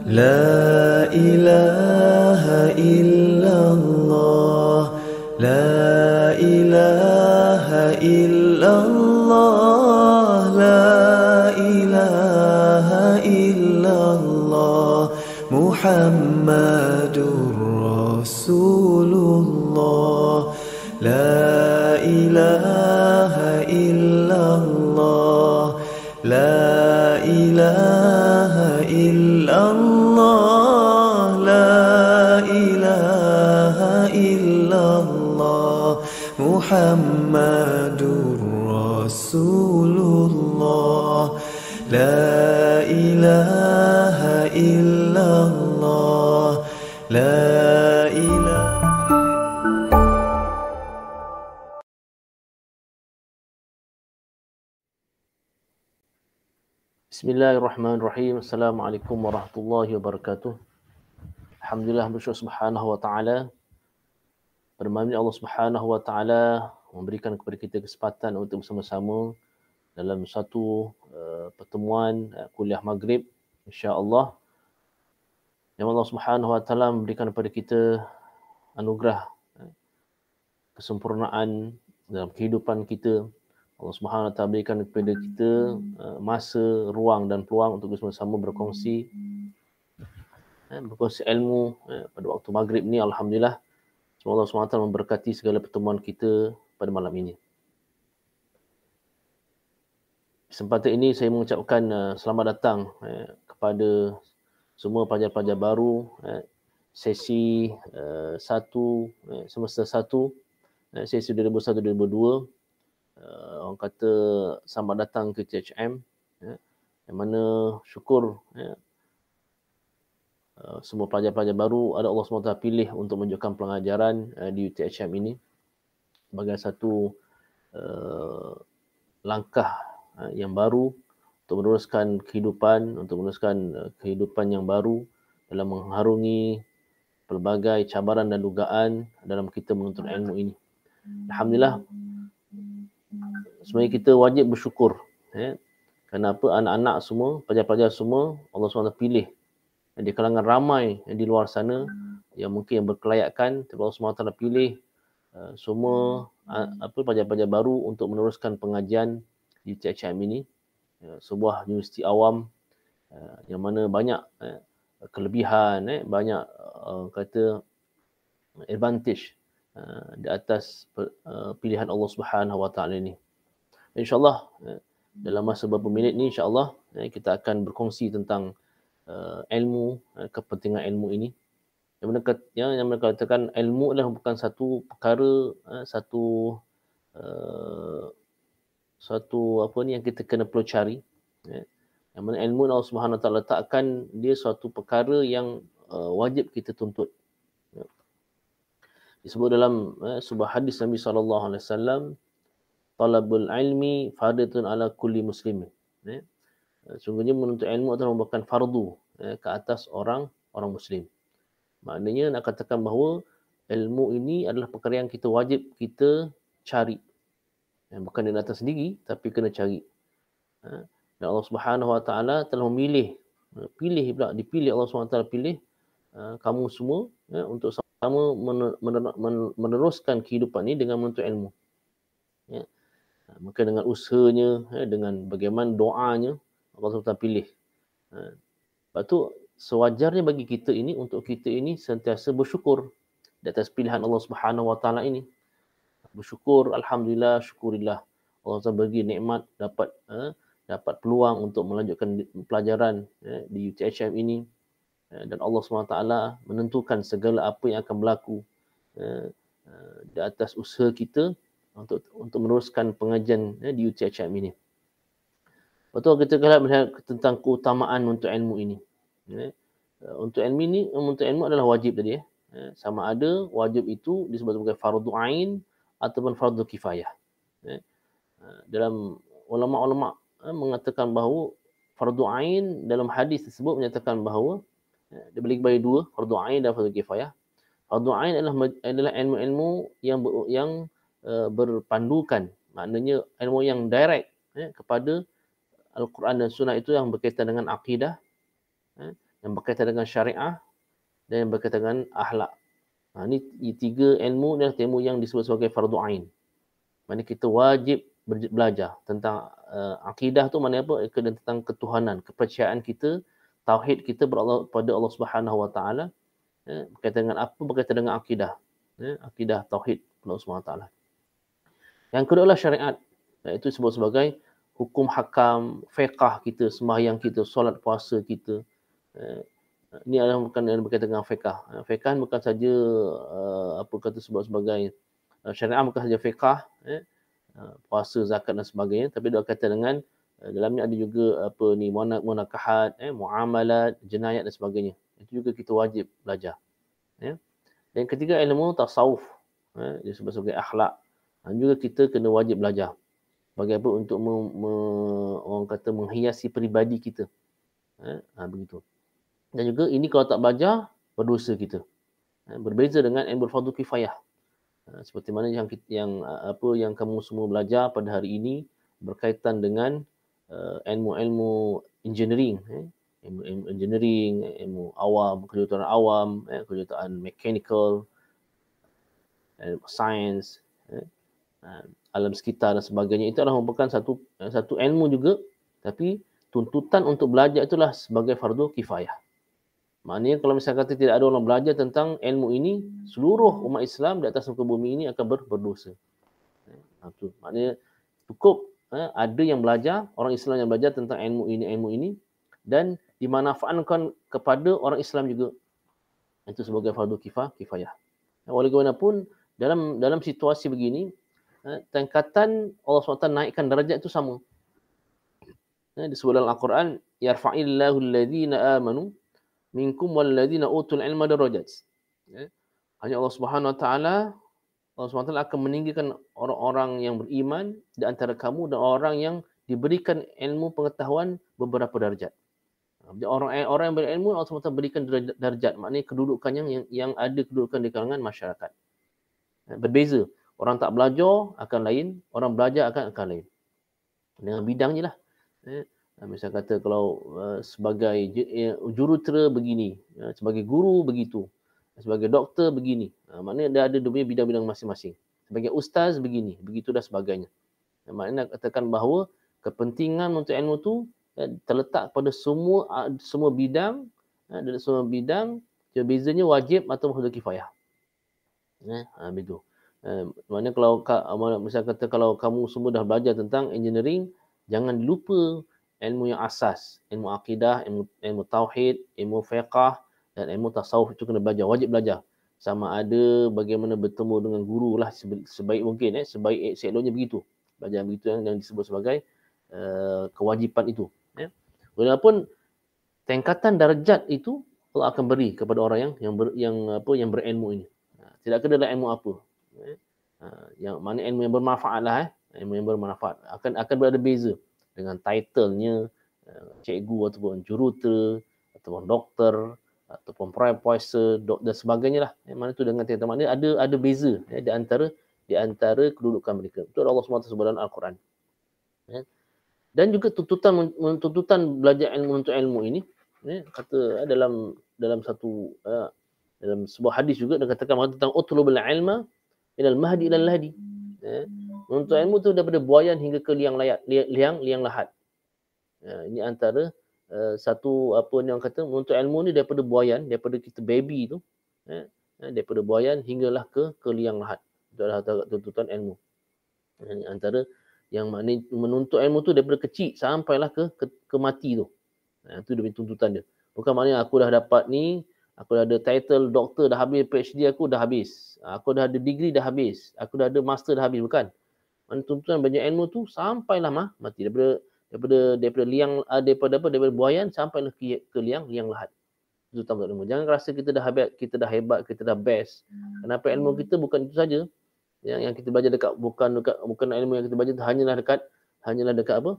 لا إله إلا الله لا إله إلا الله لا إله إلا الله محمد رسول الله لا إله إلا الله لا إله إلا الله لا إله إلا الله محمد رسول الله لا إله إلا الله لا إله. Bismillahirrahmanirrahim. Assalamualaikum warahmatullahi wabarakatuh. Alhamdulillah, bersyukur subhanahu wa ta'ala. Pada malam ini Allah subhanahu wa ta'ala memberikan kepada kita kesempatan untuk bersama-sama dalam satu pertemuan kuliah maghrib, insya-Allah. Yang Allah subhanahu wa ta'ala memberikan kepada kita anugerah kesempurnaan dalam kehidupan kita. Allah Subhanahu Wa Taala berikan kepada kita masa, ruang dan peluang untuk bersama-sama berkongsi ilmu pada waktu maghrib ni. Alhamdulillah, semoga Allah Subhanahu Wa Taala memberkati segala pertemuan kita pada malam ini. Kesempatan ini saya mengucapkan selamat datang kepada semua pelajar-pelajar baru sesi 1 semester 1 sesi 2001-2002. Orang kata selamat datang ke THM, yang mana syukur semua pelajar-pelajar baru ada Allah SWT pilih untuk menunjukkan pengajaran di THM ini sebagai satu langkah yang baru untuk meneruskan kehidupan yang baru dalam mengharungi pelbagai cabaran dan dugaan dalam kita menuntut ilmu ini. Alhamdulillah, sebenarnya kita wajib bersyukur. Kenapa anak-anak semua, pelajar-pelajar semua, Allah SWT pilih di kalangan ramai di luar sana yang mungkin yang berkelayakan, tapi Allah SWT pilih semua pelajar-pelajar baru untuk meneruskan pengajian di THM ini, sebuah universiti awam yang mana banyak kelebihan, banyak kata advantage di atas pilihan Allah Subhanahu Wa Taala ini. InsyaAllah dalam masa beberapa minit ni, insyaAllah kita akan berkongsi tentang ilmu, kepentingan ilmu ini. Yang mengatakan ilmu adalah bukan satu perkara, satu apa ni yang kita kena perlu cari. Yang mana ilmu Allah Subhanahu Wa Taala letakkan dia suatu perkara yang wajib kita tuntut. Disebut dalam sebuah hadis Nabi SAW, talabul ilmi fardhatun ala kulli muslimin. Sungguhnya menuntut ilmu adalah merupakan fardu ke atas orang muslim. Maknanya nak katakan bahawa ilmu ini adalah perkara yang kita wajib kita cari. Bukan dia datang sendiri, tapi kena cari. Dan Allah Subhanahu Wa Taala telah dipilih Allah Subhanahu Wa Taala pilih kamu semua untuk sama meneruskan kehidupan ini dengan menuntut ilmu. Maka dengan usahanya, dengan bagaimana doanya, Allah SWT pilih. Lepas tu, sewajarnya bagi kita ini, untuk kita ini sentiasa bersyukur di atas pilihan Allah Subhanahu Wa Taala ini. Bersyukur, alhamdulillah, syukurillah. Allah SWT bagi nikmat, dapat peluang untuk melanjutkan pelajaran di UTHM ini. Dan Allah SWT menentukan segala apa yang akan berlaku di atas usaha kita untuk meneruskan pengajian di UTHM ini. Betul, kita kalau melihat tentang keutamaan untuk ilmu ini. Untuk ilmu adalah wajib tadi. Sama ada wajib itu disebut sebagai fardu ain ataupun fardu kifayah. Dalam ulama-ulama mengatakan bahawa fardu ain dalam hadis tersebut menyatakan bahawa dia boleh bagi dua, fardu ain dan fardu kifayah. Fardu ain adalah ilmu-ilmu yang berpandukan, maknanya ilmu yang direct kepada Al-Quran dan Sunnah, itu yang berkaitan dengan akidah, yang berkaitan dengan syariah dan yang berkaitan dengan akhlak. Ini 3 ilmu dan ilmu yang disebut sebagai fardu ain. Maksudnya kita wajib belajar tentang akidah tu maknanya apa? Tentang ketuhanan, kepercayaan kita, tauhid kita pada Allah Subhanahu Wa Taala. Berkaitan dengan apa? Berkaitan dengan akidah. Akidah tauhid Allah Subhanahu Wa Taala. Yang kedua adalah syariat. Itu disebut sebagai hukum hakam, fiqh kita, sembahyang kita, solat puasa kita. Ini adalah bukan yang berkaitan dengan fiqh. Fiqh bukan saja apa kata sebut sebagai syariat, bukan saja fiqh, puasa, zakat dan sebagainya, tapi dia berkaitan dengan dalamnya ada juga apa ni munakahat, muamalat, jenayat dan sebagainya. Itu juga kita wajib belajar. Dan ketiga ilmu tasawuf, disebut sebagai akhlak. Juga kita kena wajib belajar. Bagaimana untuk orang kata menghiasi peribadi kita. Begitu. Dan juga ini kalau tak belajar, berdosa kita. Berbeza dengan ilmu fardu kifayah. Seperti mana yang kamu semua belajar pada hari ini berkaitan dengan ilmu-ilmu engineering, ilmu engineering, ilmu awam, kejuruteraan awam, kejuruteraan mechanical, science, alam sekitar dan sebagainya. Itu adalah merupakan satu ilmu juga, tapi tuntutan untuk belajar itulah sebagai fardu kifayah. Maknanya kalau misalnya kata tidak ada orang belajar tentang ilmu ini, seluruh umat Islam di atas muka bumi ini akan berdosa. Itu maknanya cukup ada yang belajar, orang Islam yang belajar tentang ilmu ini dan dimanfaatkan kepada orang Islam juga. Itu sebagai fardu kifayah. Walaupun dalam situasi begini, tingkatan Allah SWT naikkan darjat itu sama. Disebut dalam Al-Quran, yarfa'illahu alladhina amanu minkum walladzina utul ilma darajat. Hanya Allah Subhanahu Wa Taala, Allah Subhanahu Wa Taala akan meninggikan orang-orang yang beriman di antara kamu dan orang yang diberikan ilmu pengetahuan beberapa darjat. Orang yang berilmu Allah Subhanahu Wa Taala berikan darjat, maknanya kedudukan yang ada kedudukan di kalangan masyarakat. Berbeza. Orang tak belajar akan lain, orang belajar akan lain. Dengan bidang je lah. Misal kata kalau sebagai jurutera begini, sebagai guru begitu, sebagai doktor begini. Maknanya dia ada dia bidang-bidang masing-masing. Sebagai ustaz begini, begitu dan sebagainya. Maknanya nak katakan bahawa kepentingan untuk ilmu tu terletak pada semua bidang, dan semua bidang bezanya wajib atau fardu kifayah. Begitu. Maknanya kalau misal kata kalau kamu semua dah belajar tentang engineering, jangan lupa ilmu yang asas, ilmu akidah, ilmu tauhid, ilmu fiqh dan ilmu tasawuf itu kena belajar, wajib belajar. Sama ada bagaimana bertemu dengan guru lah sebaik mungkin, sebaik seeloknya begitu. Belajar begitu yang disebut sebagai kewajipan itu. Walaupun tingkatan darjat itu Allah akan beri kepada orang yang berilmu ini. Tidak kena dalam ilmu apa. Yang mana ilmu yang bermanfaat lah, ilmu yang bermanfaat akan berada beza dengan titlenya cikgu ataupun jurutera ataupun doktor ataupun profesor dan sebagainya lah. Mana tu dengan title maknanya ada beza di antara kedudukan mereka. Itu Allah SWT sebut dalam Al-Quran. Dan juga tuntutan belajar ilmu untuk ilmu ini kata dalam sebuah hadis juga dia katakan tentang utlubul ilma ilal mahdi ilal lahdi. Menuntut ilmu tu daripada buayan hingga ke liang lahat. Ini antara satu apa yang kata menuntut ilmu ni daripada buayan, daripada kita baby tu, daripada buayan hinggalah ke liang lahat. Itu adalah tuntutan ilmu. Ini antara yang maknanya menuntut ilmu tu daripada kecil sampailah ke mati tu. Itu dia tuntutan dia. Bukan maknanya aku dah dapat ni, aku dah ada title doktor dah habis, PhD aku dah habis. Aku dah ada degree dah habis. Aku dah ada master dah habis. Bukan. Tuntutan banyak ilmu tu sampailah mati daripada buayan sampailah ke liang lahat. Itu tambah ilmu. Jangan rasa kita dah hebat, kita dah best. Kenapa ilmu kita bukan itu saja? Yang kita belajar bukan ilmu yang kita belajar hanyalah dekat apa?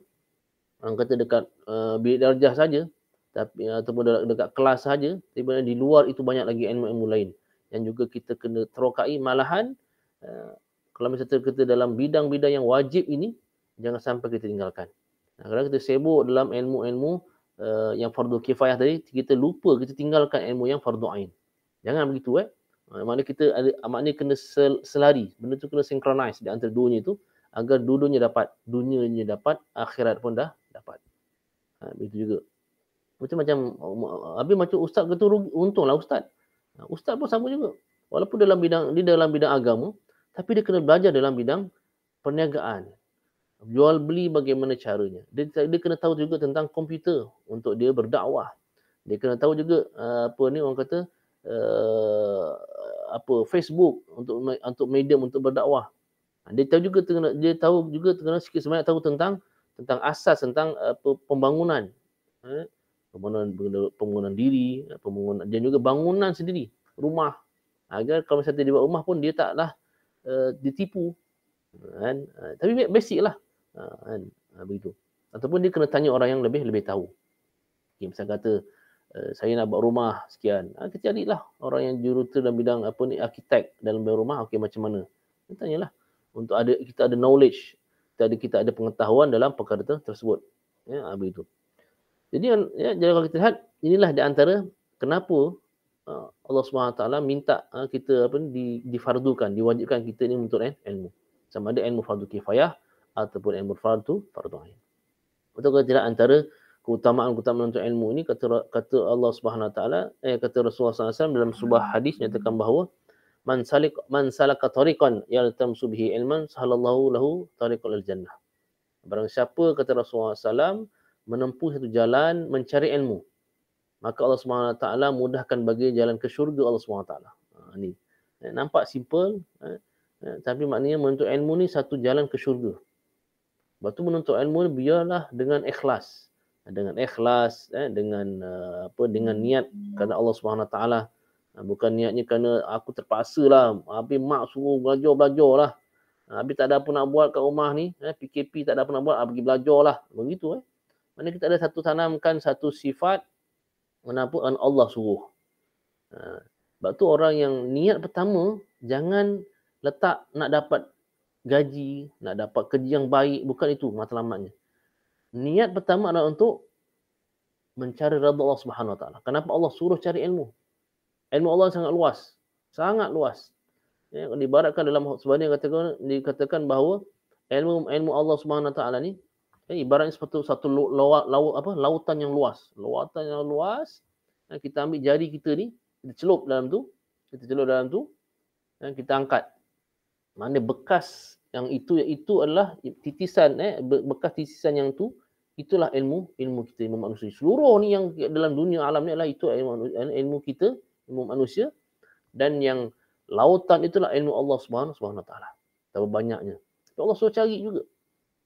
Orang kata dekat bilik darjah saja, tapi ataupun dekat kelas saja. Tapi di luar itu banyak lagi ilmu-ilmu lain yang juga kita kena terokai. Malahan kalau misalnya kita dalam bidang-bidang yang wajib ini, jangan sampai kita tinggalkan. Kadang kita sibuk dalam ilmu-ilmu yang fardu kifayah tadi, kita lupa, kita tinggalkan ilmu yang fardu ain. Jangan begitu maknanya kita ada, maknanya kena selari, benda tu kena synchronize di antara dunia itu agar dunianya dapat, akhirat pun dah dapat. Begitu juga. Macam habis macam ustaz kata untunglah ustaz. Ustaz pun sama juga. Walaupun dalam bidang agama, tapi dia kena belajar dalam bidang perniagaan. Jual beli bagaimana caranya. Dia kena tahu juga tentang komputer untuk dia berdakwah. Dia kena tahu juga orang kata Facebook untuk medium untuk berdakwah. Dia tahu juga sikit sebanyak tahu tentang asas tentang pembangunan. Pembangunan diri, dan juga bangunan sendiri, rumah. Agar kalau misalnya dia buat rumah pun dia taklah ditipu. Kan? Tapi basic lah. Begitu. Ataupun dia kena tanya orang yang lebih tahu. Okay, misalnya kata saya nak buat rumah sekian. Kita carilah orang yang juruter dalam bidang arkitek dalam bidang rumah. Okey, macam mana? Kita tanyalah. Untuk kita ada knowledge, kita ada pengetahuan dalam perkara tersebut. Begitu. Jadi kalau kita lihat, inilah di antara kenapa Allah SWT minta kita difardukan, diwajibkan kita ni untuk ilmu. Sama ada ilmu fardu kifayah ataupun ilmu fardu ain. Betul ke tidak antara keutamaan untuk ilmu ini, kata Allah Subhanahu Wa Taala, kata Rasulullah SAW dalam sebuah hadis nyatakan bahawa man salaka tariqan yaltamsu bihi ilman sahalallahu lahu tariqal jannah. Barang siapa, kata Rasulullah SAW, menempuh satu jalan mencari ilmu, maka Allah Subhanahu Wa Taala mudahkan bagi jalan ke syurga Allah Subhanahu Wa Taala. Ni nampak simple, tapi maknanya menuntut ilmu ni satu jalan ke syurga. Sebab tu menuntut ilmu ni biarlah dengan ikhlas. Dengan niat kerana Allah Subhanahu Wa Taala. Bukan niatnya kerana aku terpaksa lah. Habis mak suruh belajar lah. Habis tak ada apa nak buat kat rumah ni. PKP tak ada apa nak buat. Pergi belajar lah. Begitu. Maksudnya kita ada tanamkan satu sifat kenapa Allah suruh. Sebab tu orang yang niat pertama, jangan letak nak dapat gaji, nak dapat kerja yang baik. Bukan itu matlamatnya. Niat pertama adalah untuk mencari redha Allah Subhanahu Wa Taala. Kenapa Allah suruh cari ilmu? Ilmu Allah sangat luas. Sangat luas. Diibaratkan dalam sebenarnya dikatakan bahawa ilmu Allah Subhanahu Wa Taala ni ibaratnya seperti satu lautan yang luas. Lautan yang luas. Kita ambil jari kita ni, kita celup dalam tu, kita angkat. Mana bekas yang itu adalah titisan, bekas titisan yang tu, itulah ilmu kita, ilmu manusia. Seluruh ni yang dalam dunia alam ni adalah itu ilmu kita, ilmu manusia, dan yang lautan itulah ilmu Allah Subhanahu Wa Taala. Betapa banyaknya. Allah suruh cari juga.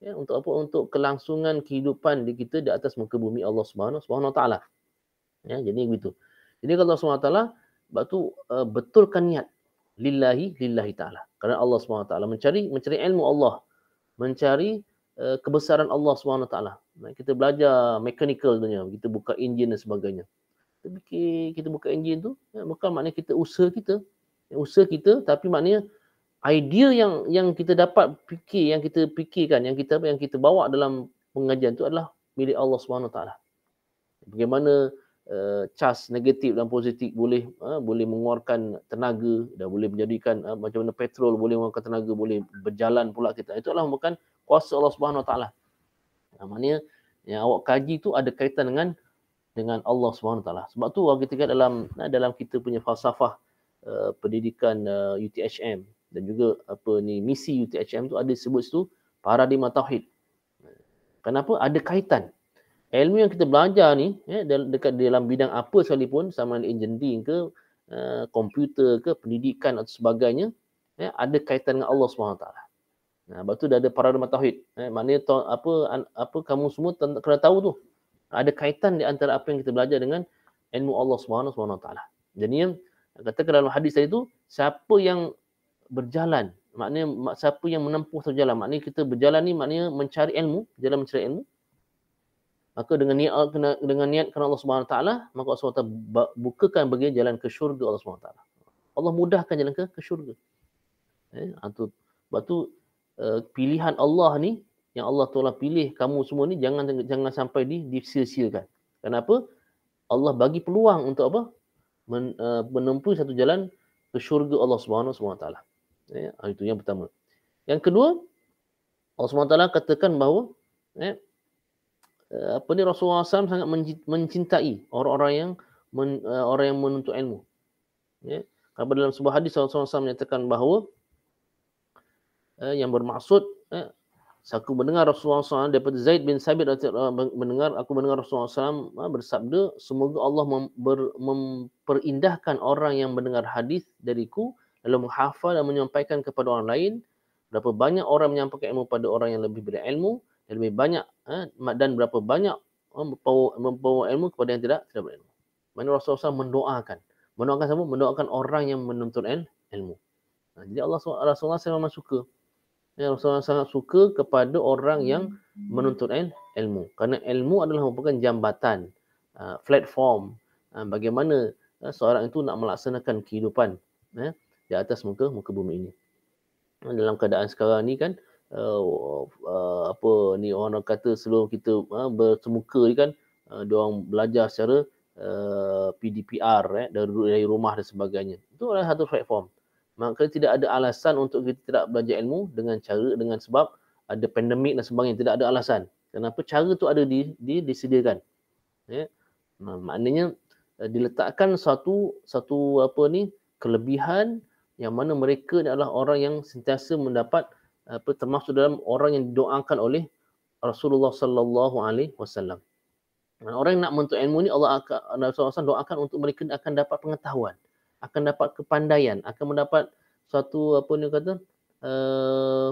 Untuk apa? Untuk kelangsungan kehidupan di kita di atas muka bumi Allah Subhanahu Wa Taala. Jadi begitu. Jadi kalau Allah Subhanahu Wa Taala, sebab tu betulkan niat lillahi ta'ala. Kerana Allah Subhanahu Wa Taala mencari ilmu Allah, mencari kebesaran Allah Subhanahu Wa Taala. Kita belajar mechanical dunia, kita buka enjin dan sebagainya. Kita buka enjin tu, bukan maknanya kita usaha kita, tapi maknanya idea yang kita dapat yang kita fikirkan, yang kita bawa dalam pengajian tu adalah milik Allah Subhanahu Wa Taala. Bagaimana charge negatif dan positif boleh mengeluarkan tenaga, dan boleh menjadikan macam mana petrol boleh mengeluarkan tenaga, boleh berjalan pula kita. Itu adalah bukan kuasa Allah Subhanahu Wa Taala. Maknanya yang awak kaji tu ada kaitan dengan Allah Subhanahu Wa Taala. Sebab tu kita dalam kita punya falsafah pendidikan UTHM dan juga misi UTHM tu ada sebut situ paradigma tauhid. Kenapa? Ada kaitan. Ilmu yang kita belajar ni dekat dalam bidang apa sekalipun, sama ada engineering ke, komputer ke, pendidikan atau sebagainya, ada kaitan dengan Allah SWT. Sebab tu dah ada paradigma tauhid. Maknanya apa kamu semua kena tahu tu. Ada kaitan di antara apa yang kita belajar dengan ilmu Allah SWT. Jadi yang katakan dalam hadis tadi tu, siapa yang berjalan, maknanya siapa yang menempuh satu jalan, maknanya kita berjalan ni maknanya mencari ilmu, jalan mencari ilmu. Maka dengan niat kerana Allah Subhanahu Taala, maka Allah SWT bukakan bagi jalan ke syurga Allah Subhanahu Taala. Allah mudahkan jalan ke syurga. Sebab tu pilihan Allah ni, yang Allah Taala pilih kamu semua ni, jangan sampai disisia-siakan. Kenapa? Allah bagi peluang untuk apa? Menempuh satu jalan ke syurga Allah Subhanahu Wa Taala. Ya, itu yang pertama. Yang kedua, Allah Subhanahu Wa Taala katakan bahawa ya, Rasulullah SAW sangat mencintai orang-orang yang orang yang menuntut ilmu. Ya. Kalau dalam sebuah hadis Rasulullah SAW menyatakan bahawa yang bermaksud aku mendengar Rasulullah SAW daripada Zaid bin Sabit aku mendengar Rasulullah SAW bersabda, semoga Allah memperindahkan orang yang mendengar hadis dariku lalu menghafal dan menyampaikan kepada orang lain. Berapa banyak orang menyampaikan ilmu pada orang yang lebih berilmu dan lebih banyak dan berapa banyak membawa ilmu kepada yang tidak berilmu. Mana Rasulullah SAW mendoakan siapa? Mendoakan orang yang menuntut ilmu. Jadi Rasulullah SAW memang suka. Rasulullah sangat suka kepada orang yang menuntut ilmu. Kerana ilmu adalah merupakan jambatan, platform bagaimana seorang itu nak melaksanakan kehidupan di atas muka bumi ini. Dalam keadaan sekarang ni kan, orang kata sebelum kita bersemuka ni kan, diorang belajar secara PDPR dari rumah dan sebagainya. Itu adalah satu platform. Maka tidak ada alasan untuk kita tidak belajar ilmu dengan sebab ada pandemik dan sebagainya. Tidak ada alasan. Kenapa? Cara tu ada disediakan. Ya. Maknanya diletakkan satu kelebihan yang mana mereka adalah orang yang sentiasa mendapat termasuk dalam orang yang didoakan oleh Rasulullah sallallahu alaihi wasallam. Orang yang nak menuntut ilmu ni Rasulullah SAW doakan untuk mereka akan dapat pengetahuan, akan dapat kepandaian, akan mendapat suatu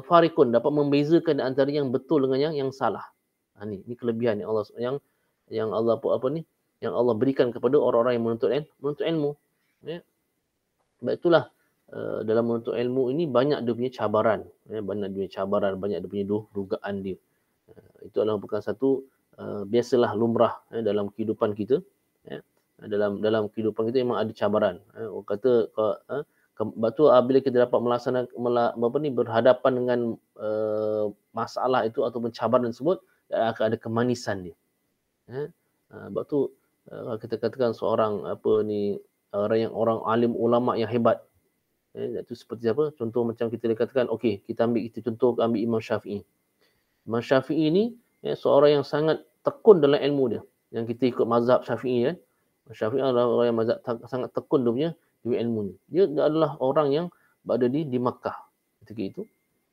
farikun, dapat membezakan antara yang betul dengan yang salah. Ni kelebihan yang Allah yang Allah berikan kepada orang-orang yang menuntut ilmu. Ya. Sebab itulah dalam menuntut ilmu ini banyak dia punya cabaran, banyak dia punya dugaan dia. Itu adalah bukan satu biasalah lumrah dalam kehidupan kita. Dalam kehidupan kita memang ada cabaran. Orang kata sebab tu bila kita dapat berhadapan dengan masalah itu ataupun cabaran tersebut, akan ada kemanisan dia. Sebab tu kita katakan seorang orang alim ulama yang hebat. Itu seperti apa? Contoh macam kita katakan, okey, kita ambil Imam Syafi'i. Imam Syafi'i ni seorang yang sangat tekun dalam ilmu dia. Yang kita ikut mazhab Syafi'i kan. Syafi'i adalah orang yang mazhab sangat tekun dia punya ilmunya. Dia adalah orang yang berada di Makkah ketika itu.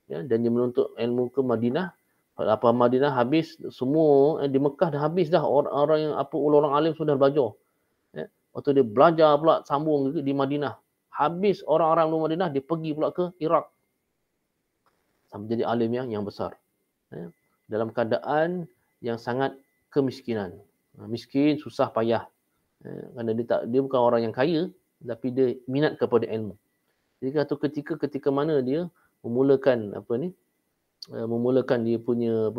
Ya, dan dia menuntut ilmu ke Madinah. Apa Madinah habis semua di Mekah dah habis dah orang yang orang alim sudah belajar. Ya. Waktu dia belajar pula sambung di Madinah. Habis orang-orang di Madinah dia pergi pula ke Iraq. Sampai jadi alim yang besar. Ya. Dalam keadaan yang sangat kemiskinan. Miskin, susah payah. Kerana dia bukan orang yang kaya, tapi dia minat kepada ilmu. Jadi satu ketika mana dia memulakan dia punya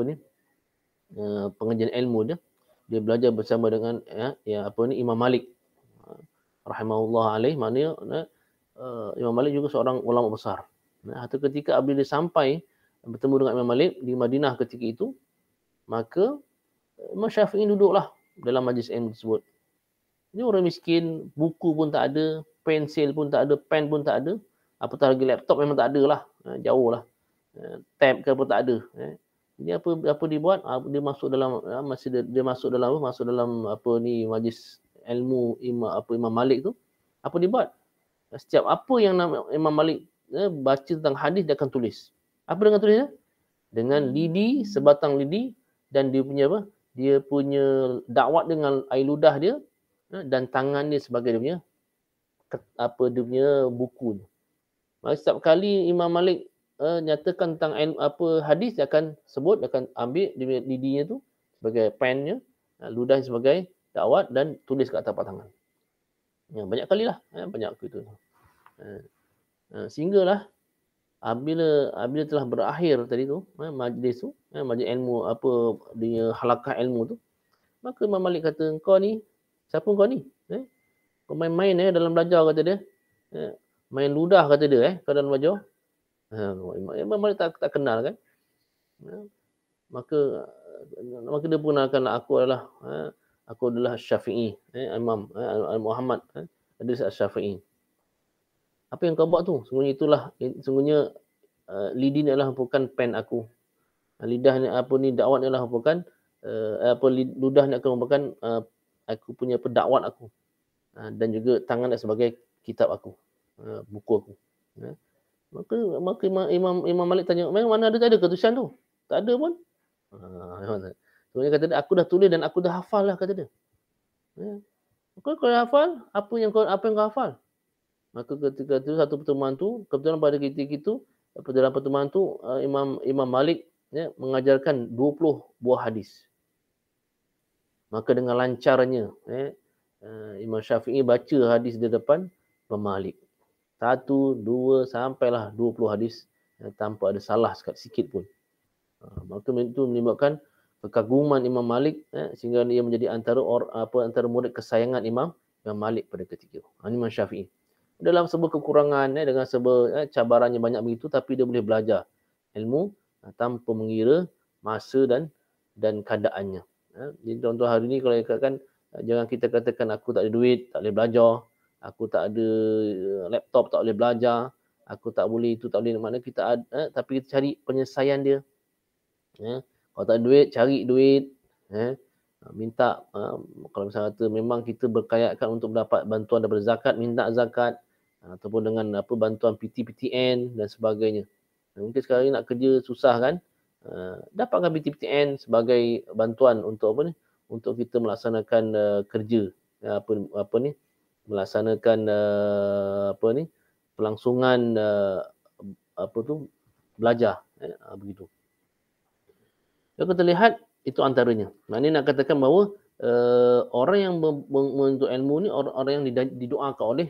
pengajian ilmu dia belajar bersama dengan Imam Malik rahimahullah alaih. Maknanya Imam Malik juga seorang ulama besar. Satu ketika apabila dia sampai bertemu dengan Imam Malik di Madinah ketika itu, maka Imam Syafi'i duduklah dalam majlis ilmu tersebut. Ini orang miskin, buku pun tak ada, pensil pun tak ada, pen pun tak ada, apatah lagi laptop memang tak ada lah, jauh lah, tab ke apa tak ada. Jadi apa dia buat? Dia masuk dalam majlis ilmu Imam Malik tu. Apa dia buat? Setiap apa yang Imam Malik baca tentang hadis dia akan tulis. Apa dengan tulisnya? Dengan lidi, sebatang lidi, dan dia punya dakwat dengan air ludah dia dan tangan dia sebagai dia punya buku. Maka setiap kali Imam Malik nyatakan tentang hadis, dia akan ambil lidinya tu sebagai pennya, ludah sebagai dakwat dan tulis kat tapak tangan. Banyak kali lah, banyak gitu. Sehinggalah apabila telah berakhir tadi tu majlis tu, majlis ilmu dia halaqah ilmu tu, maka Imam Malik kata, kau ni siapa kau ni? Kau main-main dalam belajar, kata dia. Main ludah, kata dia kau dalam belajar. Imam Malik tak kenal kan. Maka dia perkenalkan aku adalah aku adalah Syafi'i, Imam Muhammad adalah Syafi'i. Apa yang kau buat tu? Sungguhnya lidi ni adalah bukan pen aku. Lidah ni dakwat ni adalah bukan ludah ni akan merupakan aku punya pendakwat aku. Dan juga tangan sebagai kitab aku, buku aku. Maka Imam Malik tanya, mana ada, tak ada ketulisan tu? Tak ada pun. Sebenarnya kata dia, aku dah tulis dan aku dah hafal lah, kata dia. Kau dah hafal? Apa yang kau hafal? Maka ketika itu satu pertemuan tu, kebetulan pada ketika itu, dalam pertemuan tu Imam Malik mengajarkan 20 buah hadis. Maka dengan lancarnya Imam Syafi'i baca hadis di depan Imam Malik. 1, 2 sampailah 20 hadis tanpa ada salah sikit pun. Maka itu menimbulkan kekaguman Imam Malik sehingga dia menjadi antara murid kesayangan Imam Malik pada ketika itu. Imam Syafi'i. Dalam sebuah kekurangan dengan sebuah cabarannya banyak begitu, tapi dia boleh belajar ilmu tanpa mengira masa dan keadaannya. Jadi contoh hari ni kalau katakan, jangan kita katakan aku tak ada duit, tak boleh belajar, aku tak ada laptop, tak boleh belajar, aku tak boleh itu, tak boleh, mana kita ada, tapi kita cari penyelesaian dia. Kalau tak ada duit, cari duit. Minta, kalau misalnya kata memang kita berkayatkan untuk mendapat bantuan daripada zakat, minta zakat, ataupun dengan bantuan PTN dan sebagainya. Mungkin sekarang ni nak kerja susah kan, dapatkan PTN sebagai bantuan untuk untuk kita melaksanakan kerja, melaksanakan pelangsungan belajar, begitu. Kalau kita lihat itu antaranya. Maknanya nak katakan bahawa orang yang menuntut ilmu ni orang yang didoakan oleh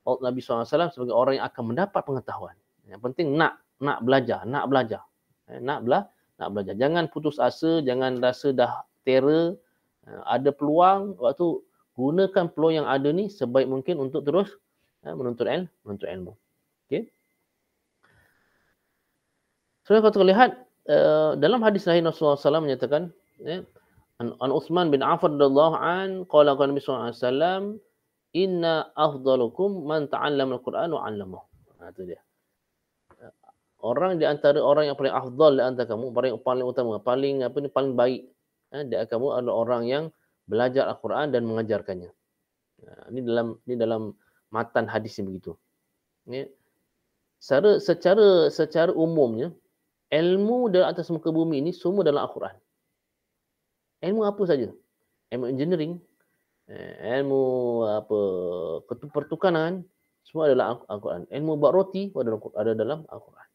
Nabi SAW sebagai orang yang akan mendapat pengetahuan. Yang penting nak belajar, nak belajar. Jangan putus asa, jangan rasa dah terror. Ada peluang, waktu gunakan peluang yang ada ni sebaik mungkin untuk terus menuntut ilmu. Okey. So kalau kita lihat dalam hadis lain Rasulullah SAW menyatakan, An Utsman bin Affan radhiyallahu an qala Nabi SAW, inna afdalukum man ta'allama al-Quran wa 'allamahu. Itu dia. Orang di antara orang yang paling afdal di antara kamu, orang yang paling utama, paling baik di antara kamu adalah orang yang belajar Al-Quran dan mengajarkannya. Ini dalam matan hadis ni begitu. Secara umumnya ilmu di atas muka bumi ini semua dalam Al-Quran. Ilmu apa saja? Ilmu engineering, ilmu pertukanan, semua adalah Al-Quran. Ilmu buat roti ada dalam Al-Quran.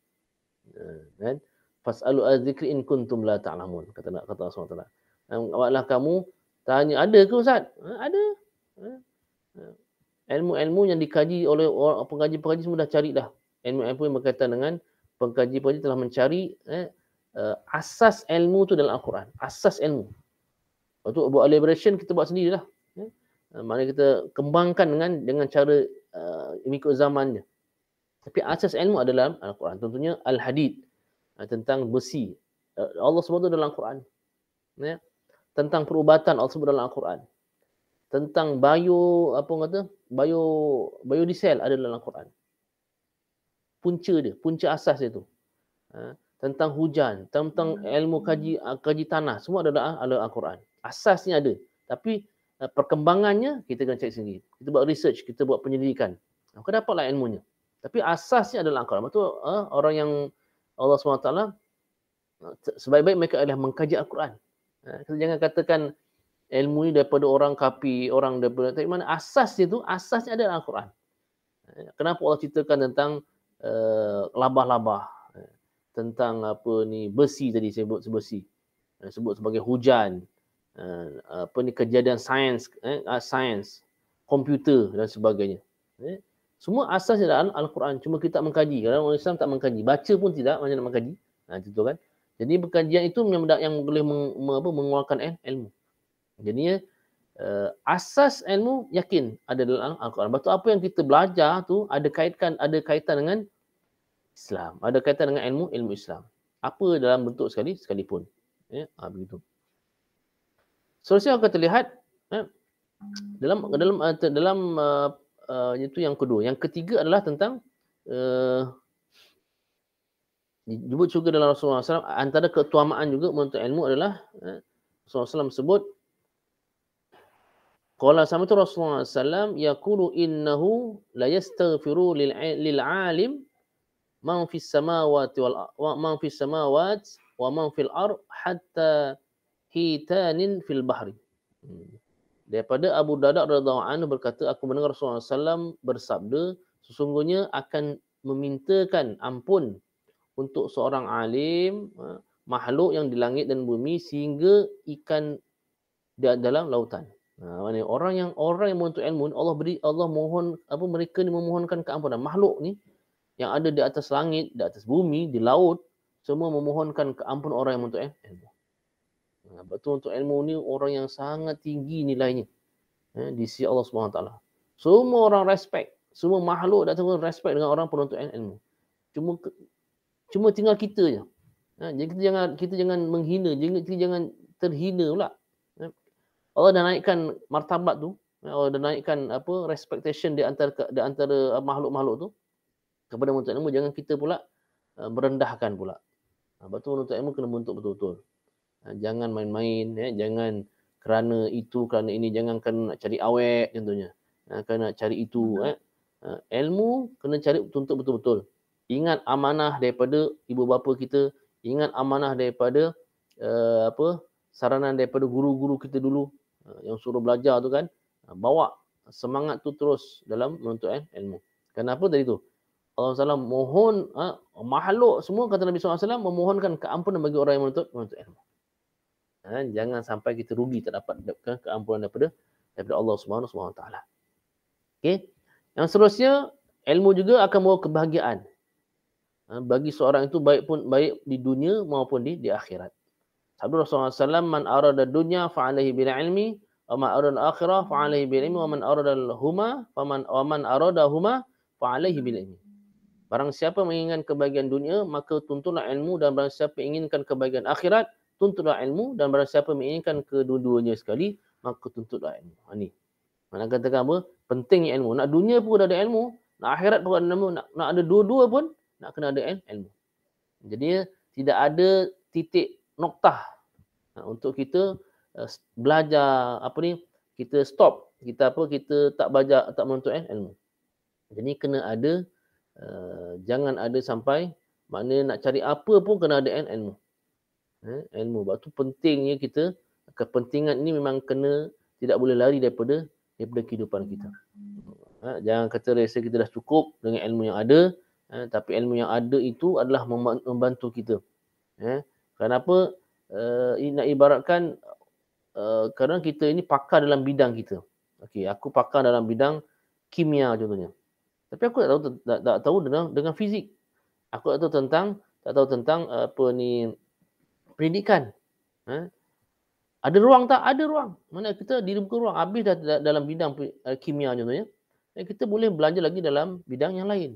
Kan? Fas'alu az-zikri in kuntum la ta'lamun. Kata Allah SWT. Awaklah kamu tanya, ada ke Ustaz? Ada. Ilmu-ilmu yang dikaji oleh pengkaji-pengkaji semua dah cari dah. Ilmu-ilmu yang berkaitan dengan pengkaji-pengkaji telah mencari asas ilmu tu dalam Al-Quran. Asas ilmu. Lepas tu buat elaboration kita buat sendirilah. Maknanya kita kembangkan dengan cara mengikut zamannya. Tapi asas ilmu adalah Al-Quran. Tentunya Al-Hadid, tentang besi. Allah sebut dalam Al-Quran. Tentang perubatan Allah sebut dalam Al-Quran. Tentang biodiesel ada dalam Al-Quran. Punca asas itu. Tentang hujan, tentang ilmu kaji tanah, semua adalah Al-Quran. Asasnya ada. Tapi perkembangannya kita kena cari sendiri. Kita buat research, kita buat penyelidikan. Maka dapatlah ilmunya. Tapi asasnya adalah Al-Quran. Betul, orang yang Allah SWT sebaik-baik mereka adalah mengkaji Al-Quran. Kita jangan katakan ilmu ni daripada orang kafir, orang daripada, tapi mana asasnya adalah Al-Quran. Kenapa Allah ceritakan tentang labah-labah, tentang besi tadi sebut sebagai hujan, kejadian sains, komputer dan sebagainya. Semua asasnya dalam Al-Quran. Cuma kita tak mengkaji. Kalau orang Islam tak mengkaji. Baca pun tidak, macam nak mengkaji. Itu kan. Jadi pengajian itu yang boleh mengeluarkan ilmu. Jadinya asas ilmu yakin ada dalam Al-Quran. Lepas tu apa yang kita belajar tu ada kaitan dengan Islam. Ada kaitan dengan ilmu Islam. Apa dalam bentuk sekalipun. Begitu. Seterusnya kita lihat Eh, dalam itu yang kedua. Yang ketiga adalah tentang disebut juga dalam Rasulullah SAW, antara keutamaan juga menuntut ilmu adalah Rasulullah SAW sebut, qala sama itu Rasulullah SAW yaqulu innahu la yastaghfiru lil alim man fis samawati wa man fis samawati wa man fil ard hatta hitanin fil bahri. Daripada Abu Darda radhiyallahu anhu berkata, aku mendengar Rasulullah SAW bersabda, sesungguhnya akan memintakan ampun untuk seorang alim, makhluk yang di langit dan bumi, sehingga ikan di dalam lautan. Maknanya orang yang menuntut ilmu, Allah mohon mereka ni memohonkan keampunan. Makhluk ni yang ada di atas langit, di atas bumi, di laut, semua memohonkan keampunan orang yang menuntut ilmu. Betul, untuk ilmu ni orang yang sangat tinggi nilainya di sisi Allah SWT. Semua orang respect, semua makhluk datang respect dengan orang penuntut ilmu. Cuma tinggal kita je. Kita jangan menghina, kita jangan terhina pula. Allah dah naikkan martabat tu, Allah dah naikkan expectation di antara makhluk-makhluk tu kepada penuntut ilmu. Jangan kita pula merendahkan pula. Betul, penuntut ilmu kena bentuk betul-betul. Jangan main-main, jangan kerana itu, kerana ini, jangan kena nak cari awet contohnya. Kena nak cari itu. Ilmu kena cari tuntut betul-betul. Ingat amanah daripada ibu bapa kita, ingat amanah daripada saranan daripada guru-guru kita dulu yang suruh belajar tu kan. Bawa semangat tu terus dalam menuntut ilmu. Kenapa tadi tu? Allah SWT mohon, makhluk semua kata Nabi SAW memohonkan keampunan bagi orang yang menuntut ilmu. Jangan sampai kita rugi tak dapat keampunan daripada Allah Subhanahu Wa Taala. Okey. Yang seterusnya, ilmu juga akan membawa kebahagiaan bagi seorang itu, baik di dunia maupun di akhirat. Sabda Rasulullah SAW, man arada dunya fa alaihi bil ilmi wa man arada al-akhirah fa alaihi bil ilmi wa man arada al-huma wa man arada huma fa alaihi bil ilmi. Barang siapa menginginkan kebahagiaan dunia, maka tuntutlah ilmu, dan barang siapa inginkan kebahagiaan akhirat, tuntutlah ilmu, dan barang siapa menginginkan kedua-duanya sekali, maka tuntutlah ilmu. Ini. Mana katakan apa? Pentingnya ilmu. Nak dunia pun ada ilmu, nak akhirat pun ada ilmu, nak ada dua-dua pun nak kena ada ilmu. Jadi tidak ada titik noktah untuk kita belajar kita stop, kita tak belajar, tak menuntut ilmu. Jadi kena ada, jangan ada sampai, maknanya nak cari apa pun kena ada ilmu. Ilmu. Sebab tu pentingnya kita, kepentingan ini memang tidak boleh lari daripada kehidupan kita. Jangan kata rasa kita dah cukup dengan ilmu yang ada, tapi ilmu yang ada itu adalah membantu kita. Kenapa? Nak ibaratkan, kadang kita ini pakar dalam bidang kita. Okey, aku pakar dalam bidang kimia contohnya. Tapi aku tak tahu dengan fizik. Aku tak tahu tentang pendidikan. Ada ruang tak? Ada ruang. Mana kita dibuka ruang. Habis dah dalam bidang kimia contohnya. Kita boleh belajar lagi dalam bidang yang lain.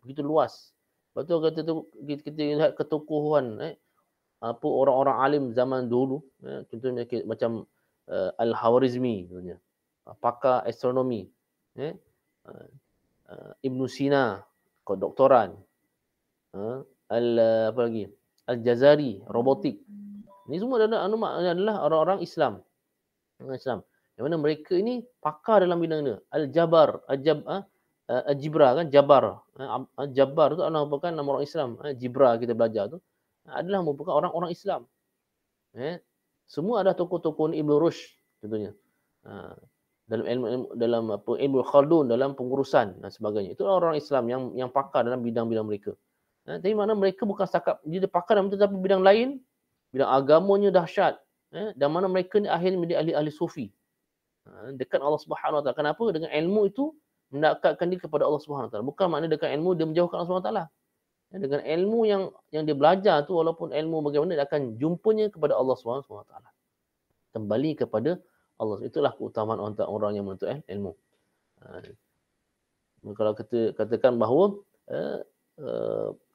Begitu luas. Betul kata tu, kita lihat ketokohan orang-orang alim zaman dulu, contohnya macam Al-Khwarizmi contohnya, pakar astronomi, Ibn Sina, kedoktoran, Al-Jazari, robotik. Ini semua adalah orang-orang Islam. Yang mana mereka ini pakar dalam bidang ini. Al-Jabra kan, Jabar. Jabar tu adalah merupakan nama orang Islam. Jibra kita belajar tu adalah merupakan orang-orang Islam. Semua ada tokoh-tokoh Ibn Rushd contohnya. Dalam ilmu Khaldun, dalam pengurusan dan sebagainya. Itu orang Islam yang pakar dalam bidang-bidang mereka. Tapi mana mereka bukan setakat dia pakar dalam itu, tapi bidang lain, bidang agamanya dahsyat. Dan mana mereka ni akhirnya menjadi ahli-ahli sufi. Dekat Allah Subhanahu Wa Taala. Kenapa? Dengan ilmu itu mendekatkan diri kepada Allah Subhanahu Wa Taala. Bukan maknanya dengan ilmu dia menjauhkan Allah Subhanahu Wa Taala. Dengan ilmu yang dia belajar tu, walaupun ilmu bagaimana, dia akan jumpanya kepada Allah Subhanahu Wa Taala. Kembali kepada Allah. Itulah keutamaan orang yang menuntut ilmu. Kalau katakan bahawa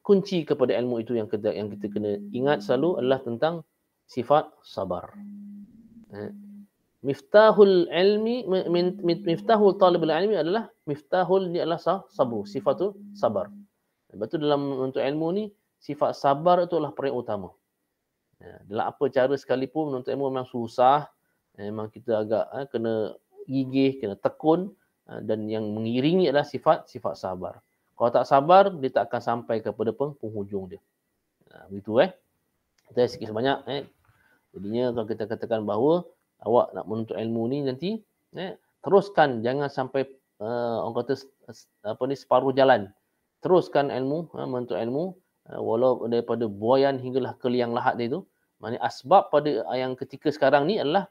kunci kepada ilmu itu yang kita kena ingat selalu adalah tentang sifat sabar. Miftahul ilmi, miftahul talibul ilmi adalah miftahul, ni adalah sabur, sifatul sabar. Sebab tu dalam menuntut ilmu ni, sifat sabar itu adalah paling utama. Dalam apa cara sekalipun menuntut ilmu memang susah, memang kita agak kena gigih, kena tekun, dan yang mengiringi adalah sifat sabar. Kalau tak sabar, dia tak akan sampai kepada penghujung dia. Begitu kita sikit sebanyak jadinya kalau kita katakan bahawa awak nak menuntut ilmu ni nanti teruskan, jangan sampai orang kata separuh jalan. Teruskan ilmu, menuntut ilmu walau daripada buayan hinggalah ke liang lahat dia itu. Maknanya asbab pada yang ketika sekarang ni adalah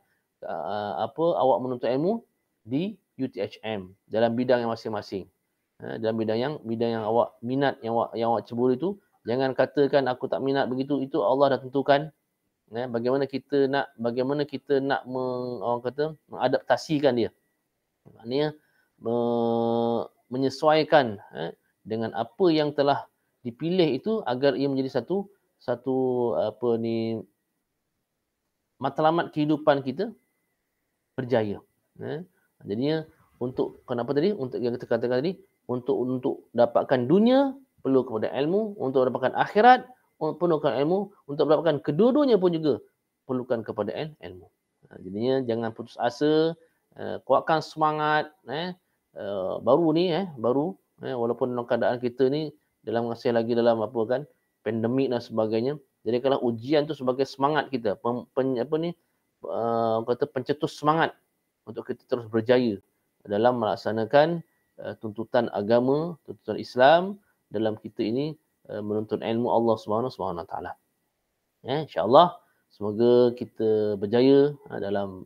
awak menuntut ilmu di UTHM dalam bidang yang masing-masing. Dalam bidang yang awak minat, yang awak ceburi itu, jangan katakan aku tak minat begitu, itu Allah dah tentukan. Bagaimana kita nak orang kata mengadaptasikan dia. Maknanya menyesuaikan dengan apa yang telah dipilih itu agar ia menjadi satu matlamat kehidupan kita berjaya. Jadinya untuk kenapa tadi? Untuk yang kita katakan tadi, untuk dapatkan dunia perlu kepada ilmu, untuk dapatkan akhirat perlukan ilmu, untuk mendapatkan kedua-duanya pun juga perlukan kepada ilmu. Jadinya jangan putus asa, kuatkan semangat. Baru walaupun dalam keadaan kita ni masih lagi dalam pandemik dan sebagainya. Jadi kalau ujian tu sebagai semangat kita, pencetus semangat untuk kita terus berjaya dalam melaksanakan tuntutan agama, tuntutan Islam dalam kita ini menuntut ilmu Allah Subhanahu wa taala. Insya-Allah semoga kita berjaya dalam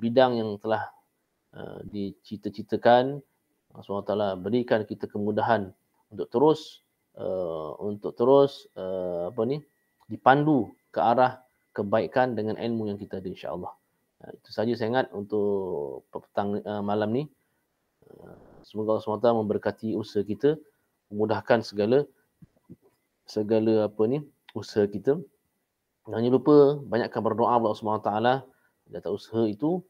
bidang yang telah dicita-citakan. Allah Subhanahu wa taala berikan kita kemudahan untuk terus dipandu ke arah kebaikan dengan ilmu yang kita ada, insya-Allah. Itu saja saya ingat untuk petang malam ni. Semoga Allah Subhanahu wa taala memberkati usaha kita, memudahkan segala usaha kita. Jangan lupa banyakkan berdoa kepada Allah Subhanahu wa taala di atas usaha itu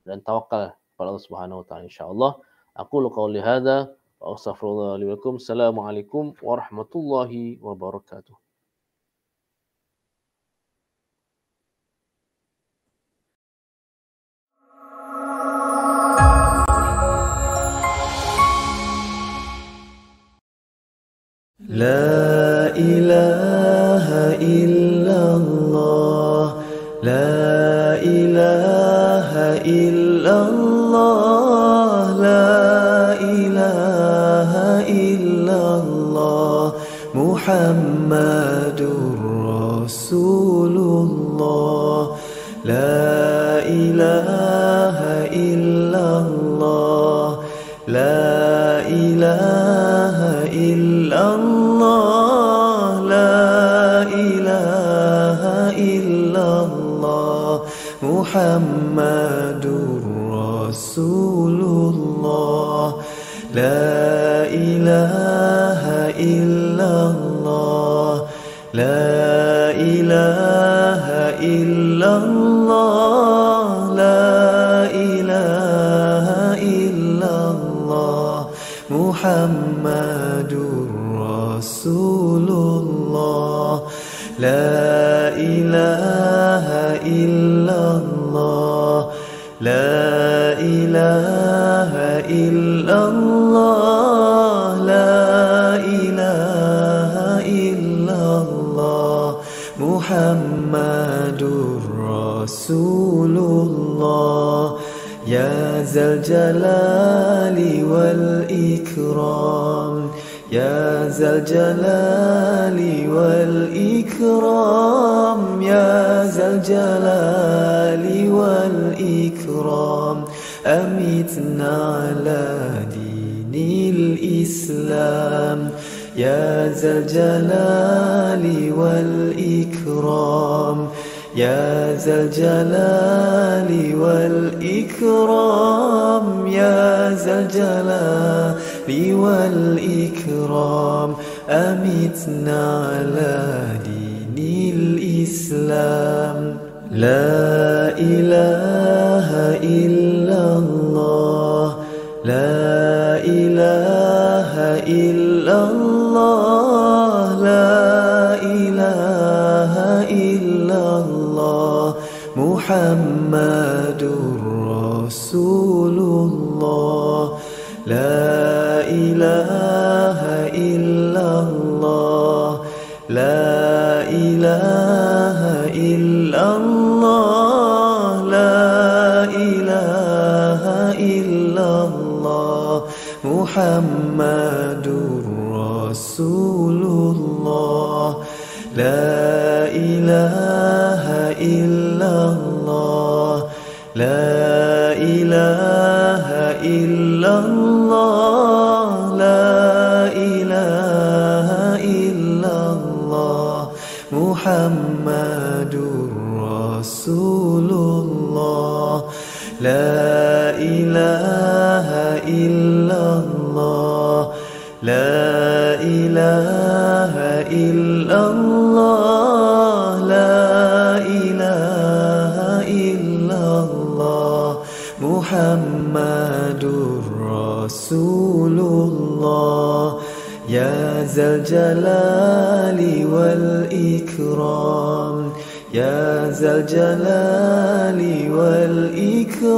dan tawakal kepada Allah Subhanahu wa taala, insya-Allah. Aku qauli hadza wa astaghfirullah li wa lakum. Assalamualaikum warahmatullahi wabarakatuh. La ilaha illallah, la ilaha illallah, la ilaha illallah, Muhammadur Rasulullah, la ilaha illallah, la ilaha illallah, la ilaha illallah, Muhammadur Rasulullah, la ilaha illallah, la ilaha illallah, la ilaha illallah, Muhammadur Rasulullah, la ilaha illallah, la ilaha illallah, la ilaha illallah, Muhammadur Rasulullah. Ya Zal Jalali wal Ikram, Ya Zal Jalali wal Ikram, Ya Zal Jalali wal Ikram, amitna ala dinil Islam. Ya Zal Jalali wal Ikram, Ya Zal Jalali wal Ikram, Ya Zal Jalali wal Ikram, amitna ala dinil Islam. لا إله إلا الله لا إله إلا الله لا إله إلا الله محمد رسول الله لا إله إلا الله لا إله إلا الله لا إله إلا الله محمد رسول الله لا إله إلا الله لا إله إلا الله لا إله إلا الله محمد رسول الله لا إله إلا الله لا إله إلا الله لا إله إلا الله محمد رسول الله يا ذا الجلال والإكرام يا ذا الجلال والإكرام